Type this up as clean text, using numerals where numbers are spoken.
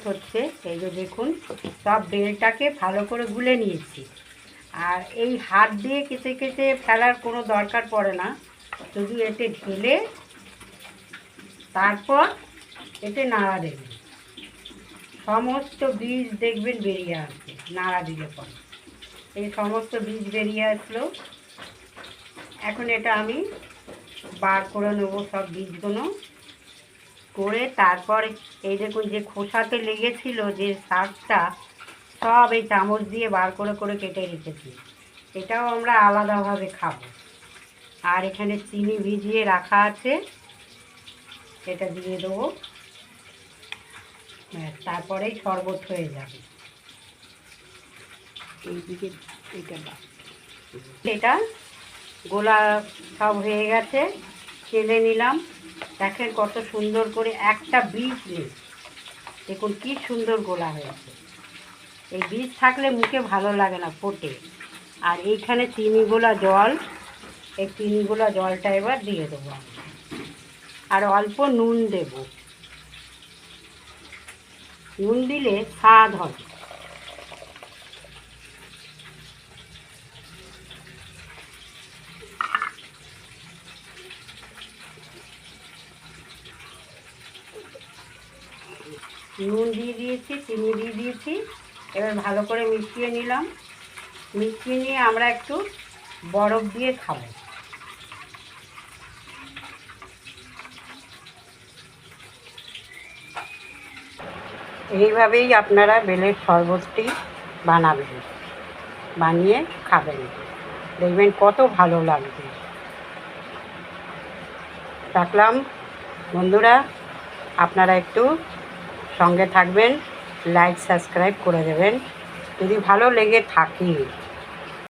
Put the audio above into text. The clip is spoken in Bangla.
হচ্ছে এই যে দেখুন, সব বেলটাকে ভালো করে গুলে নিয়েছি। আর এই হাত দিয়ে কেটে কেটে ফেলার কোনো দরকার পড়ে না, শুধু এতে ঢেলে তারপর এতে নাড়া দেবেন। সমস্ত বীজ দেখবেন বেরিয়ে আসবে নাড়া দিলে পরে। এই সমস্ত বীজ বেরিয়ে আসলো। এখন এটা আমি বার করে নেবো সব বীজগুলো, করে তারপর এই দেখুন যে খোসাতে লেগেছিল যে শাকটা, সব এই চামচ দিয়ে বার করে করে কেটে রেখেছি। এটাও আমরা আলাদাভাবে খাবো। আর এখানে চিনি ভিজিয়ে রাখা আছে, এটা দিয়ে দেবো। তারপরেই শরবত হয়ে যাবে। এইদিকে এটা গোলা সব হয়ে গেছে, চেলে নিলাম। দেখেন কত সুন্দর করে, একটা বীজ নেই। দেখুন কি সুন্দর গোলা হয়েছে। এই বীজ থাকলে মুখে ভালো লাগে না, ফোটে। আর এইখানে চিনি গোলা জল, এই চিনি গোলা জলটা এবার দিয়ে দেবো। আর অল্প নুন দেব, নুন দিলে স্বাদ হবে। নুন দিয়ে দিয়েছি, চিনি দিয়ে দিয়েছি। এবার ভালো করে মিশিয়ে নিলাম। মিশিয়ে নিয়ে আমরা একটু বরফ দিয়ে খাবো। এইভাবেই আপনারা বেলের শরবতটি বানাবেন, বানিয়ে খাবেন, দেখবেন কত ভালো লাগবে। রাখলাম বন্ধুরা, আপনারা একটু সঙ্গে থাকবেন, লাইক সাবস্ক্রাইব করে দেবেন যদি ভালো লেগে থাকে।